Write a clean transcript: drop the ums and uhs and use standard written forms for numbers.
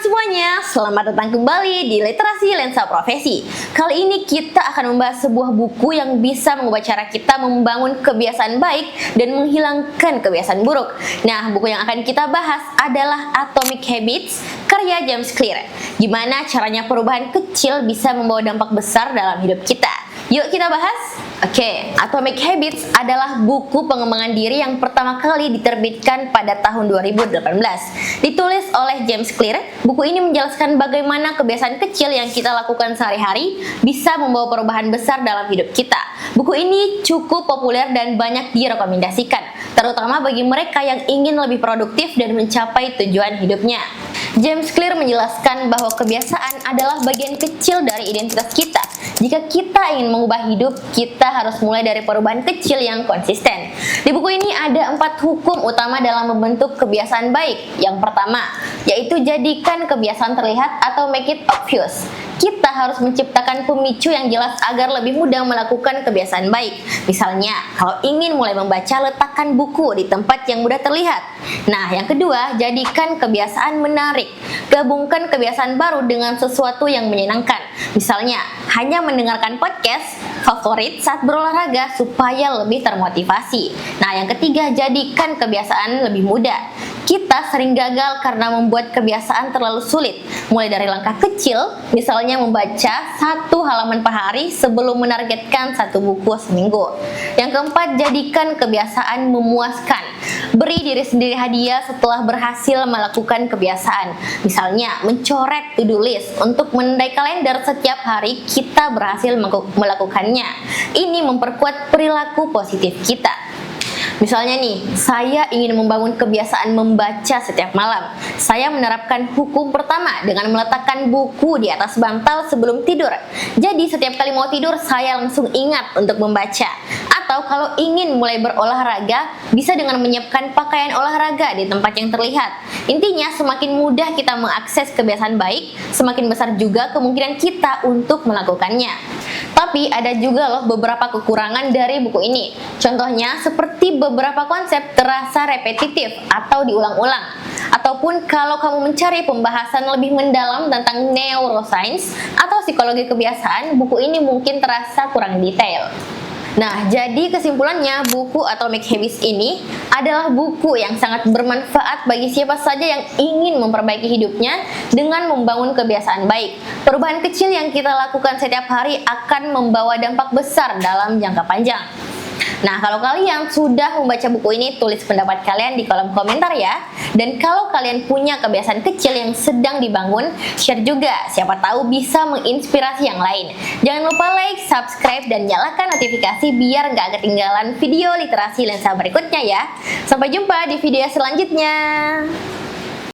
semuanya, selamat datang kembali di Literasi Lensa Profesi. Kali ini kita akan membahas sebuah buku yang bisa mengubah cara kita membangun kebiasaan baik dan menghilangkan kebiasaan buruk. Nah, buku yang akan kita bahas adalah Atomic Habits, karya James Clear. Gimana caranya perubahan kecil bisa membawa dampak besar dalam hidup kita. Yuk kita bahas. Oke, Atomic Habits adalah buku pengembangan diri yang pertama kali diterbitkan pada tahun 2018. Ditulis oleh James Clear, buku ini menjelaskan bagaimana kebiasaan kecil yang kita lakukan sehari-hari bisa membawa perubahan besar dalam hidup kita. Buku ini cukup populer dan banyak direkomendasikan, terutama bagi mereka yang ingin lebih produktif dan mencapai tujuan hidupnya. James Clear menjelaskan bahwa kebiasaan adalah bagian kecil dari identitas kita. Jika kita ingin mengubah hidup, kita harus mulai dari perubahan kecil yang konsisten. Di buku ini ada 4 hukum utama dalam membentuk kebiasaan baik. Yang pertama, yaitu jadikan kebiasaan terlihat atau make it obvious. Kita harus menciptakan pemicu yang jelas agar lebih mudah melakukan kebiasaan baik. Misalnya, kalau ingin mulai membaca, letakkan buku di tempat yang mudah terlihat. Nah, yang kedua, jadikan kebiasaan menarik. Gabungkan kebiasaan baru dengan sesuatu yang menyenangkan. Misalnya, hanya mendengarkan podcast favorit saat berolahraga supaya lebih termotivasi. Nah, yang ketiga, jadikan kebiasaan lebih mudah. Kita sering gagal karena membuat kebiasaan terlalu sulit. Mulai dari langkah kecil, misalnya membaca 1 halaman per hari sebelum menargetkan 1 buku seminggu. Yang keempat, jadikan kebiasaan memuaskan. Beri diri sendiri hadiah setelah berhasil melakukan kebiasaan. Misalnya, mencoret to-do list untuk menandai kalender setiap hari kita berhasil melakukannya. Ini memperkuat perilaku positif kita. Misalnya nih, saya ingin membangun kebiasaan membaca setiap malam. Saya menerapkan hukum pertama dengan meletakkan buku di atas bantal sebelum tidur. Jadi setiap kali mau tidur, saya langsung ingat untuk membaca. Atau kalau ingin mulai berolahraga, bisa dengan menyiapkan pakaian olahraga di tempat yang terlihat. Intinya, semakin mudah kita mengakses kebiasaan baik, semakin besar juga kemungkinan kita untuk melakukannya. Tapi ada juga loh beberapa kekurangan dari buku ini. Contohnya seperti beberapa konsep terasa repetitif atau diulang-ulang. Ataupun kalau kamu mencari pembahasan lebih mendalam tentang neuroscience atau psikologi kebiasaan, buku ini mungkin terasa kurang detail. Nah, jadi kesimpulannya, buku Atomic Habits ini adalah buku yang sangat bermanfaat bagi siapa saja yang ingin memperbaiki hidupnya dengan membangun kebiasaan baik. Perubahan kecil yang kita lakukan setiap hari akan membawa dampak besar dalam jangka panjang. Nah, kalau kalian sudah membaca buku ini, tulis pendapat kalian di kolom komentar ya. Dan kalau kalian punya kebiasaan kecil yang sedang dibangun, share juga. Siapa tahu bisa menginspirasi yang lain. Jangan lupa like, subscribe, dan nyalakan notifikasi biar nggak ketinggalan video literasi lensa berikutnya ya. Sampai jumpa di video selanjutnya.